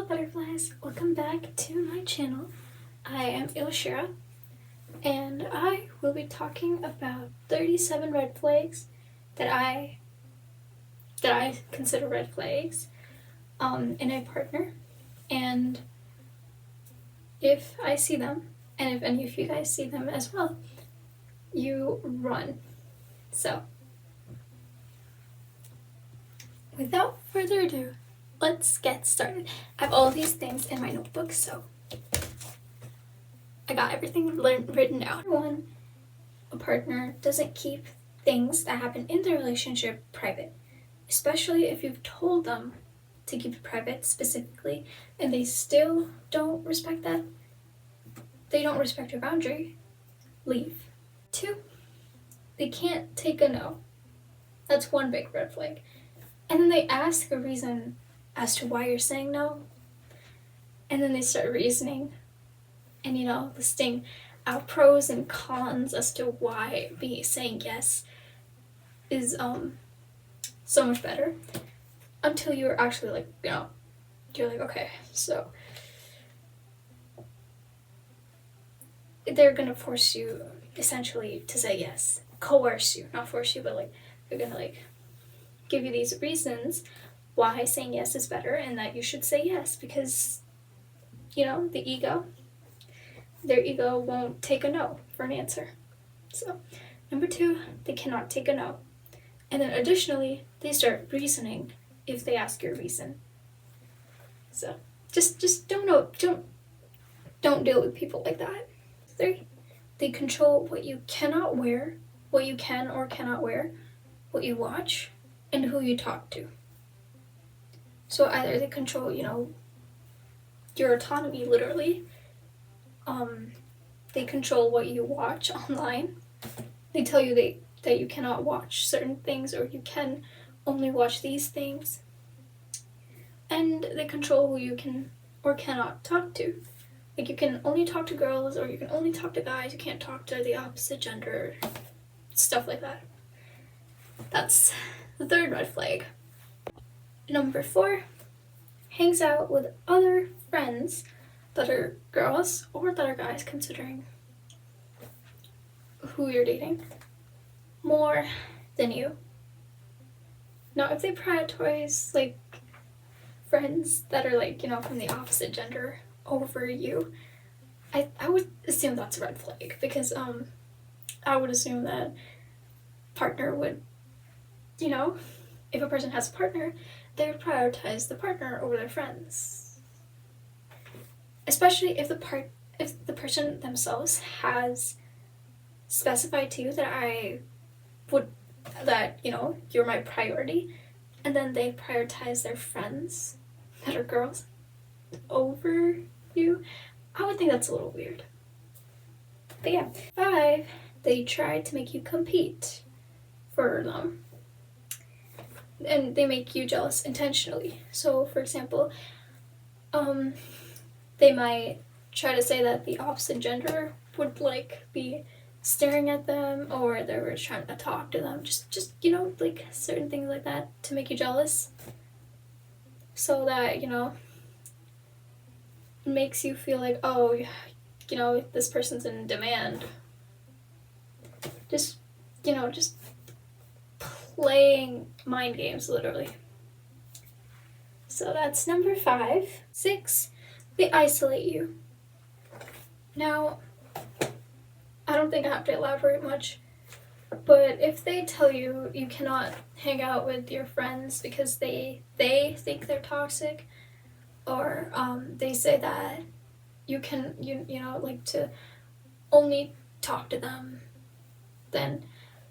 Hello butterflies, welcome back to my channel. I am Ilshira and I will be talking about 37 red flags that I consider red flags in a partner, and if I see them, and if any of you guys see them as well, you run. So without further ado, let's get started. I have all these things in my notebook, so I got everything written down. One, a partner doesn't keep things that happen in their relationship private, especially if you've told them to keep it private specifically and they still don't respect that. They don't respect your boundary. Leave. Two, they can't take a no. That's one big red flag. And then they ask a reason as to why you're saying no, and then they start reasoning and listing out pros and cons as to why saying yes is so much better, until you're actually you're like, okay, so they're gonna force you essentially to say yes, coerce you, not force you, but they're gonna give you these reasons why saying yes is better and that you should say yes, because their ego won't take a no for an answer. So number two, they cannot take a no. And then additionally, they start reasoning if they ask you a reason. So just don't deal with people like that. Three, they control what you cannot wear, what you can or cannot wear, what you watch, and who you talk to. So either they control, your autonomy, literally. They control what you watch online. They tell you that you cannot watch certain things, or you can only watch these things. And they control who you can or cannot talk to. You can only talk to girls, or you can only talk to guys. You can't talk to the opposite gender, stuff like that. That's the third red flag. Number four, hangs out with other friends that are girls or that are guys, considering who you're dating, more than you. Now, if they prioritize friends that are from the opposite gender over you, I would assume that's a red flag, because I would assume that partner would, if a person has a partner, they would prioritize the partner over their friends. Especially if the person themselves has specified to you that you're my priority, and then they prioritize their friends that are girls over you, I would think that's a little weird. But yeah. Five, they try to make you compete for them, and they make you jealous intentionally. So for example, they might try to say that the opposite gender would be staring at them, or they were trying to talk to them, just certain things like that to make you jealous, so that it makes you feel like, oh, this person's in demand. Just playing mind games, literally. So that's number five. Six, they isolate you. Now, I don't think I have to elaborate much, but if they tell you you cannot hang out with your friends because they think they're toxic, or they say that you can to only talk to them, then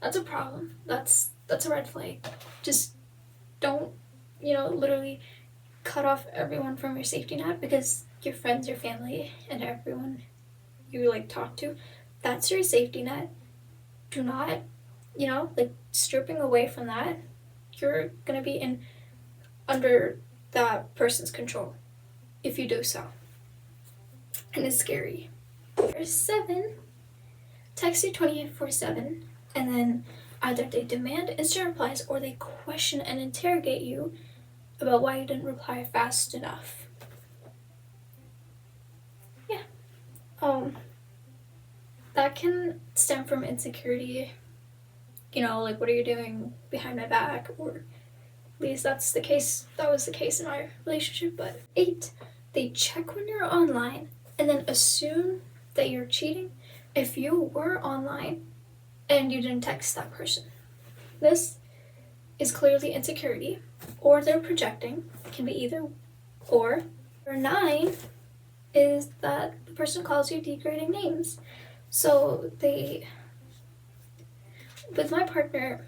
that's a problem. That's a red flag. Just don't literally cut off everyone from your safety net, because your friends, your family, and everyone you talk to, that's your safety net. Do not stripping away from that, you're gonna be under that person's control if you do so, and it's scary. Number seven, text you 24/7, and then either they demand instant replies or they question and interrogate you about why you didn't reply fast enough. um, that can stem from insecurity. Like, what are you doing behind my back? Or at least that was the case in my relationship. But 8, they check when you're online and then assume that you're cheating if you were online and you didn't text that person. This is clearly insecurity, or they're projecting. It can be either or. Or 9 is that the person calls you degrading names. So with my partner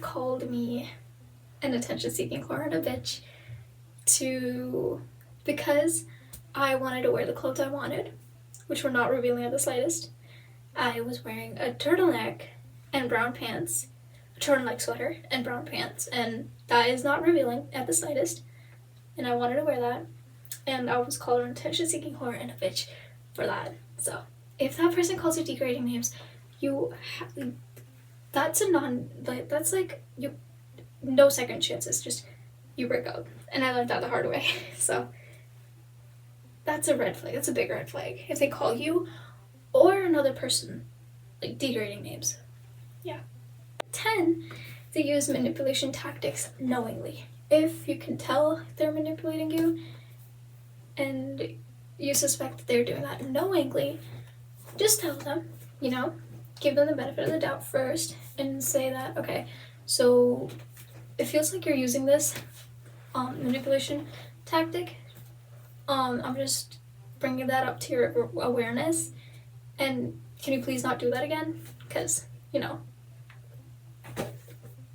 called me an attention-seeking whore and a bitch because I wanted to wear the clothes I wanted, which were not revealing at the slightest. I was wearing a turtleneck and brown pants, a turtleneck sweater and brown pants, and that is not revealing at the slightest. And I wanted to wear that, and I was called an attention-seeking whore and a bitch for that. So if that person calls you degrading names, that's no second chances. Just you break up, and I learned that the hard way. So that's a red flag. That's a big red flag if they call you or another person like degrading names. Yeah. 10, they use manipulation tactics knowingly. If you can tell they're manipulating you and you suspect that they're doing that knowingly, just tell them, give them the benefit of the doubt first and say that, okay, so it feels like you're using this manipulation tactic. I'm just bringing that up to your awareness, and can you please not do that again? Because,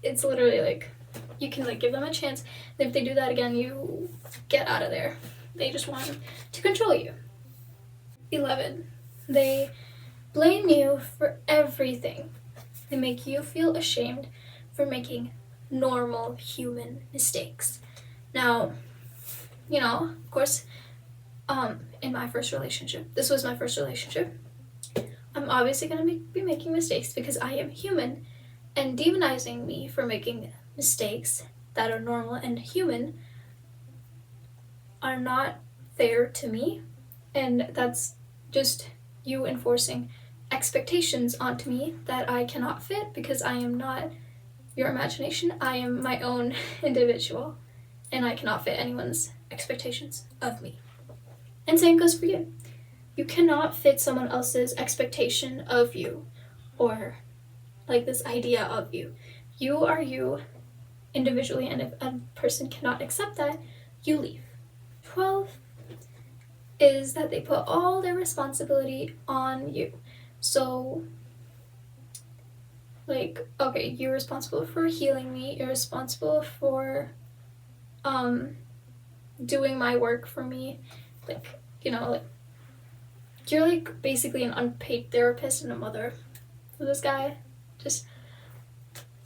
it's literally like, you can give them a chance, and if they do that again, you get out of there. They just want to control you. 11, they blame you for everything. They make you feel ashamed for making normal human mistakes. Now, of course, in my first relationship, this was my first relationship, I'm obviously going to be making mistakes because I am human, and demonizing me for making mistakes that are normal and human are not fair to me, and that's just you enforcing expectations onto me that I cannot fit because I am not your imagination. I am my own individual, and I cannot fit anyone's expectations of me. And same goes for you. You cannot fit someone else's expectation of you, or this idea of you. You are you individually, and if a person cannot accept that, you leave. 12 is that they put all their responsibility on you. So, okay, you're responsible for healing me, you're responsible for doing my work for me. You're basically an unpaid therapist and a mother for this guy. Just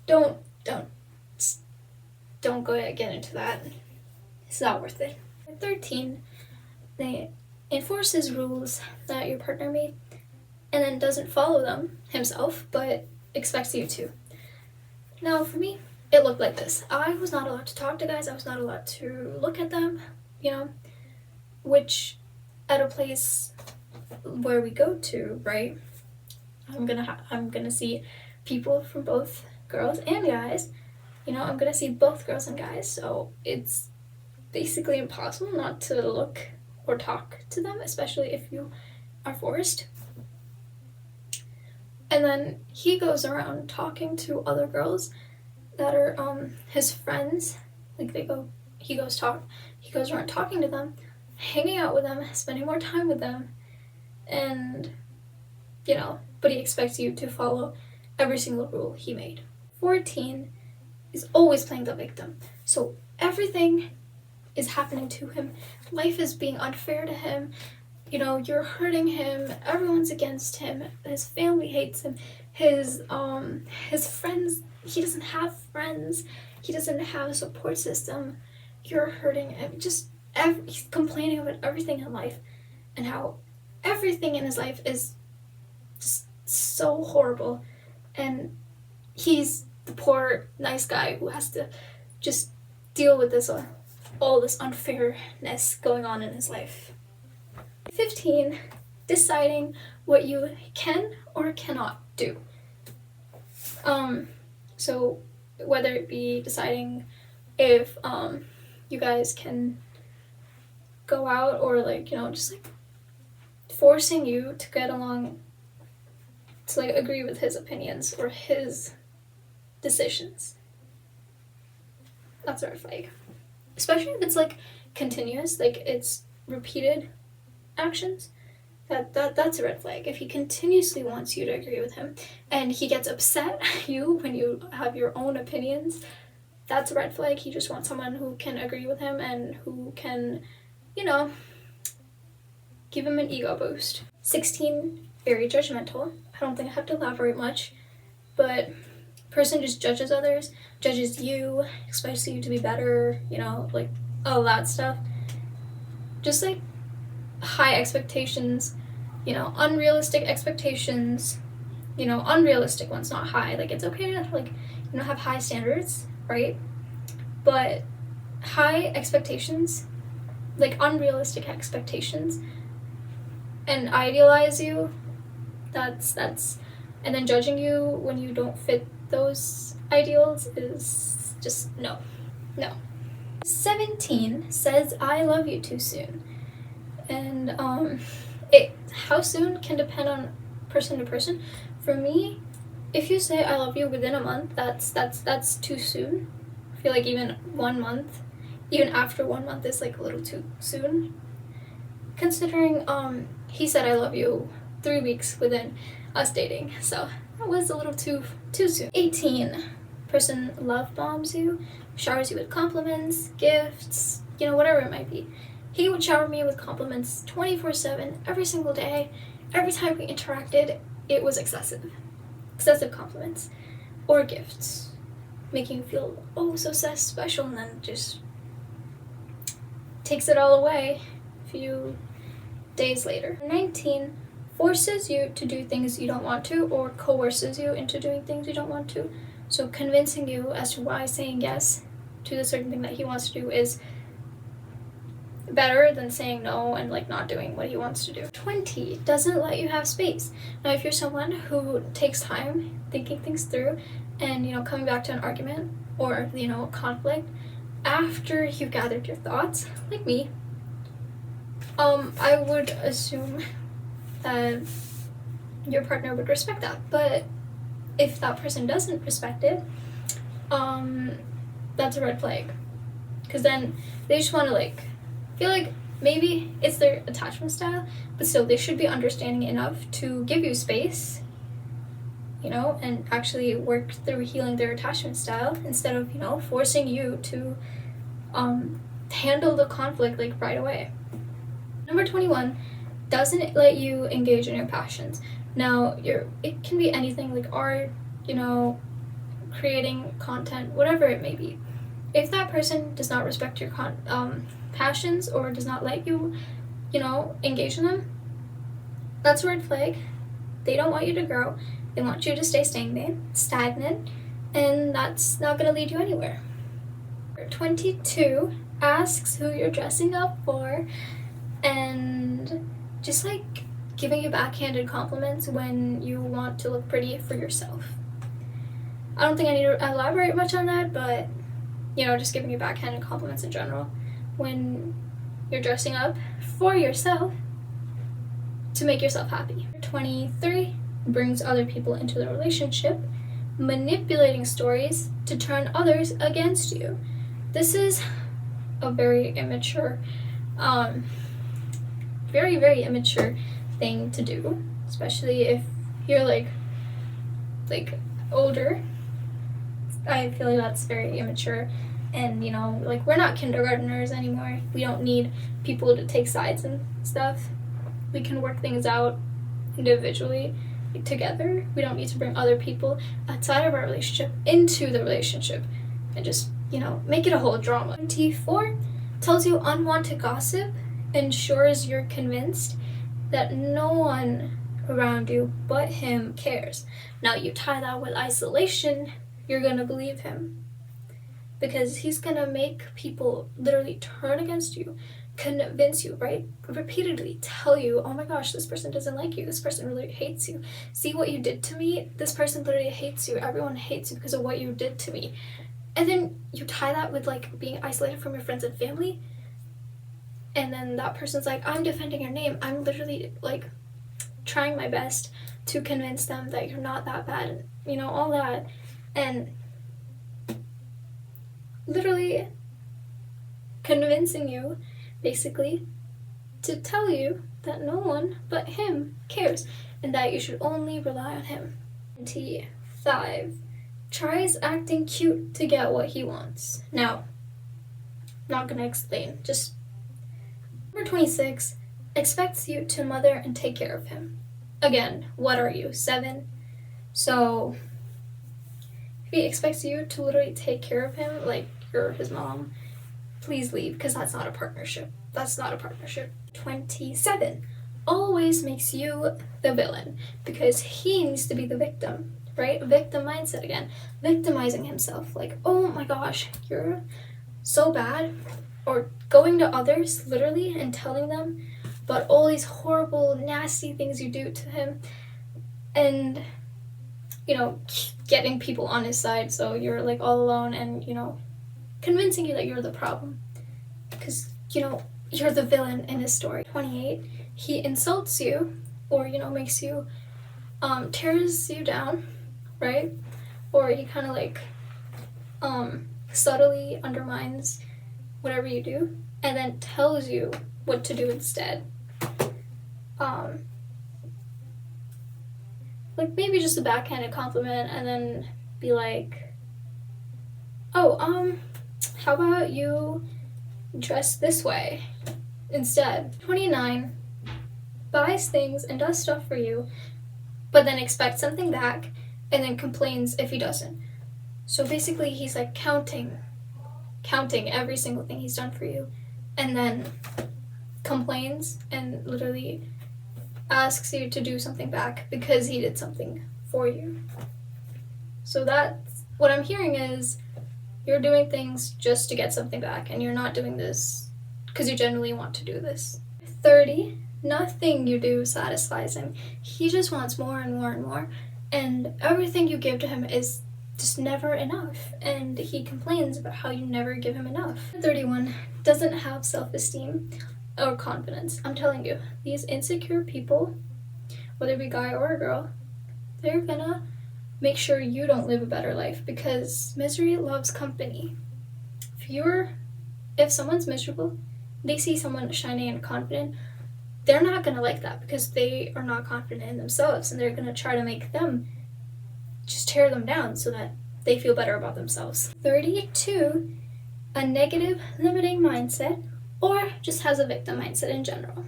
don't go get into that. It's not worth it. 13, they enforce his rules that your partner made and then doesn't follow them himself, but expects you to. Now, for me, it looked like this. I was not allowed to talk to guys. I was not allowed to look at them, which at a place where we go to, right, I'm gonna see people from both girls and guys. I'm gonna see both girls and guys, so it's basically impossible not to look or talk to them, especially if you are forced. And then he goes around talking to other girls that are his friends. He goes around talking to them, hanging out with them, spending more time with them, and but he expects you to follow every single rule he made. 14 is always playing the victim. So everything is happening to him. Life is being unfair to him. You're hurting him. Everyone's against him. His family hates him. His friends, he doesn't have friends. He doesn't have a support system. You're hurting him. He's complaining about everything in life and how everything in his life is just so horrible. And he's the poor, nice guy who has to just deal with all this unfairness going on in his life. 15, deciding what you can or cannot do. So whether it be deciding if you guys can go out, or like, you know, just like forcing you to get along, to like agree with his opinions or his decisions. That's a red flag. Especially if it's like continuous, like it's repeated actions. That's a red flag. If he continuously wants you to agree with him and he gets upset at you when you have your own opinions, that's a red flag. He just wants someone who can agree with him and who can, you know, give him an ego boost. 16, very judgmental. I don't think I have to elaborate much, but person just judges others, judges you, expects you to be better, you know, like all that stuff. Just like high expectations, you know, unrealistic expectations, you know, unrealistic ones, not high. Like it's okay to like, you know, have high standards, right? But high expectations, like unrealistic expectations, and idealize you, that's and then judging you when you don't fit those ideals is just no. 17 says I love you too soon. And how soon can depend on person to person. For me, if you say I love you within a month, that's too soon. I feel like even 1 month, even after 1 month is like a little too soon. Considering he said I love you 3 weeks within us dating, so that was a little too soon. 18, person love bombs you, showers you with compliments, gifts, you know, whatever it might be. He would shower me with compliments 24/7, every single day. Every time we interacted, it was excessive compliments or gifts, making you feel oh so special, and then just takes it all away a few days later. 19, forces you to do things you don't want to, or coerces you into doing things you don't want to. So convincing you as to why saying yes to the certain thing that he wants to do is better than saying no and like not doing what he wants to do. 20, doesn't let you have space. Now if you're someone who takes time thinking things through and, you know, coming back to an argument or, you know, conflict after you've gathered your thoughts, like me, I would assume that your partner would respect that. But if that person doesn't respect it, that's a red flag, because then they just want to like feel like maybe it's their attachment style, but still they should be understanding enough to give you space, you know, and actually work through healing their attachment style instead of, you know, forcing you to handle the conflict like right away. Number 21, doesn't let you engage in your passions. Now it can be anything, like art, you know, creating content, whatever it may be. If that person does not respect your passions or does not let you, you know, engage in them, that's a red flag. They don't want you to grow. They want you to stay stagnant, and that's not going to lead you anywhere. 22, asks who you're dressing up for, and just like giving you backhanded compliments when you want to look pretty for yourself. I don't think I need to elaborate much on that, but, you know, just giving you backhanded compliments in general when you're dressing up for yourself to make yourself happy. 23, brings other people into the relationship, manipulating stories to turn others against you. This is a very immature, very, very immature thing to do, especially if you're like older. I feel like that's very immature, and, you know, like, we're not kindergartners anymore. We don't need people to take sides and stuff. We can work things out individually, like, together. We don't need to bring other people outside of our relationship into the relationship and just, you know, make it a whole drama. 24 tells you unwanted gossip, ensures you're convinced that no one around you but him cares. Now you tie that with isolation, you're gonna believe him. because he's gonna make people literally turn against you, convince you, right? Repeatedly tell you, oh my gosh, this person doesn't like you, this person really hates you. See what you did to me? This person literally hates you. Everyone hates you because of what you did to me. And then you tie that with like being isolated from your friends and family. And then that person's like, I'm defending your name. I'm literally like trying my best to convince them that you're not that bad, you know, all that. And literally convincing you, basically, to tell you that no one but him cares and that you should only rely on him. 25. Tries acting cute to get what he wants. Now, not gonna explain, just number 26, expects you to mother and take care of him. Again, what are you, 7? So if he expects you to literally take care of him like you're his mom, please leave, because that's not a partnership. That's not a partnership. 27, always makes you the villain because he needs to be the victim, right? Victim mindset again, victimizing himself, like, oh my gosh, you're so bad, or going to others literally and telling them about all these horrible, nasty things you do to him, and, you know, getting people on his side so you're like all alone, and, you know, convincing you that you're the problem because, you know, you're the villain in his story. 28, he insults you, or, you know, makes you, tears you down, right? Or he kind of like subtly undermines whatever you do and then tells you what to do instead. Like maybe just a backhanded compliment and then be like, oh, how about you dress this way instead? 29, buys things and does stuff for you, but then expects something back and then complains if he doesn't. So basically he's like counting every single thing he's done for you and then complains and literally asks you to do something back because he did something for you. So that's what I'm hearing is you're doing things just to get something back and you're not doing this because you genuinely want to do this. 30, nothing you do satisfies him. He just wants more and more and more, and everything you give to him is just never enough, and he complains about how you never give him enough. 31, doesn't have self-esteem or confidence. I'm telling you, these insecure people, whether it be a guy or a girl, they're gonna make sure you don't live a better life because misery loves company. If someone's miserable, they see someone shining and confident, they're not gonna like that because they are not confident in themselves, and they're gonna try to make them just tear them down so that they feel better about themselves. 32, a negative limiting mindset, or just has a victim mindset in general.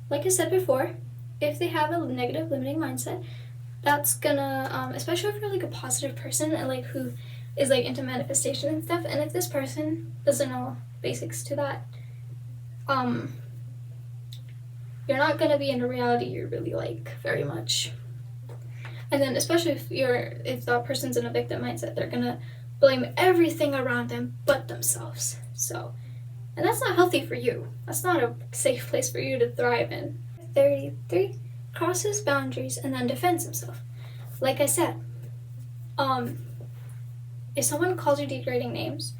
Like I said before, if they have a negative limiting mindset, that's gonna, especially if you're like a positive person and like who is like into manifestation and stuff, and if this person doesn't know basics to that, you're not gonna be in a reality you really like very much. And then especially if that person's in a victim mindset, they're gonna blame everything around them but themselves. So, and that's not healthy for you. That's not a safe place for you to thrive in. 33, crosses boundaries and then defends himself. Like I said, if someone calls you degrading names,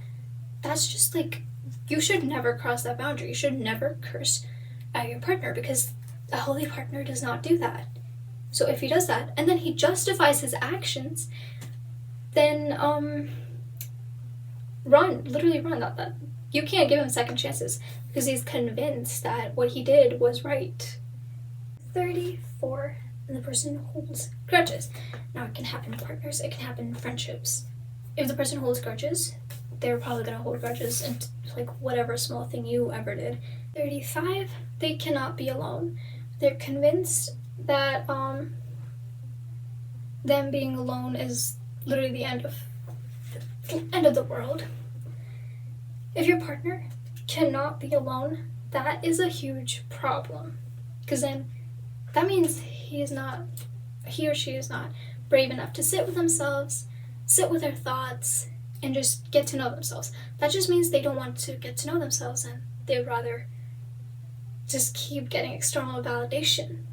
that's just like, you should never cross that boundary. You should never curse at your partner because a healthy partner does not do that. So if he does that and then he justifies his actions, then literally run. That you can't give him second chances because he's convinced that what he did was right. 34, and the person holds grudges. Now it can happen in partners, it can happen in friendships. If the person holds grudges, they're probably gonna hold grudges and like whatever small thing you ever did. 35, they cannot be alone. They're convinced that them being alone is literally the end of the world. If your partner cannot be alone, that is a huge problem, because then that means he or she is not brave enough to sit with themselves, sit with their thoughts, and just get to know themselves. That just means they don't want to get to know themselves and they would rather just keep getting external validation.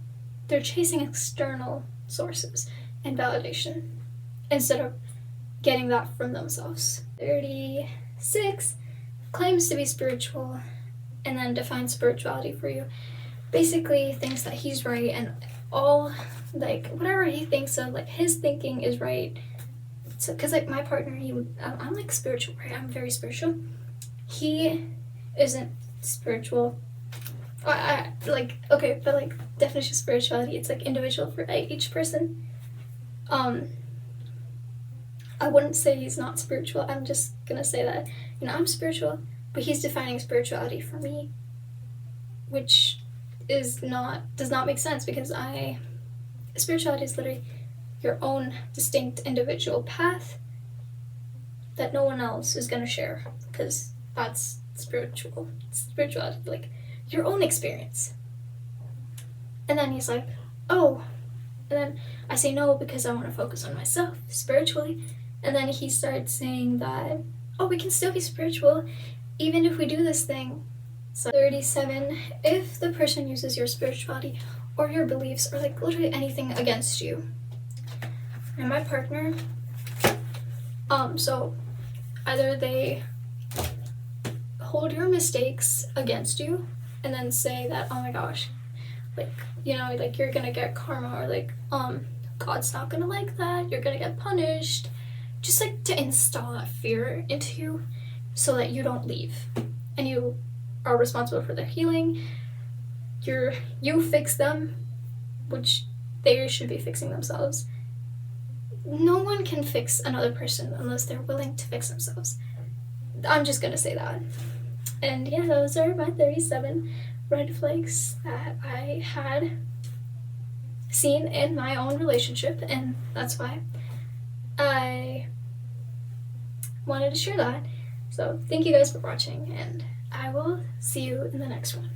They're chasing external sources and validation instead of getting that from themselves. 36 claims to be spiritual and then defines spirituality for you. Basically thinks that he's right and all, like, whatever he thinks of, like, his thinking is right. So, because, like, my partner, I'm like spiritual, right? I'm very spiritual. He isn't spiritual. Okay, but like definition of spirituality, it's like individual for each person. I wouldn't say he's not spiritual. I'm just gonna say that, I'm spiritual, but he's defining spirituality for me, which does not make sense, because spirituality is literally your own distinct individual path that no one else is gonna share, because that's spirituality, like your own experience. And then he's like, oh, and then I say no because I want to focus on myself spiritually. And then he starts saying that, oh, we can still be spiritual even if we do this thing. So 37, if the person uses your spirituality or your beliefs or like literally anything against you. And my partner, so either they hold your mistakes against you and then say that, oh my gosh, like, like you're gonna get karma, or like, God's not gonna like that, you're gonna get punished, just like to install that fear into you so that you don't leave, and you are responsible for their healing. You fix them, which they should be fixing themselves. No one can fix another person unless they're willing to fix themselves. I'm just gonna say that. And yeah, those are my 37 red flags that I had seen in my own relationship, and that's why I wanted to share that. So thank you guys for watching, and I will see you in the next one.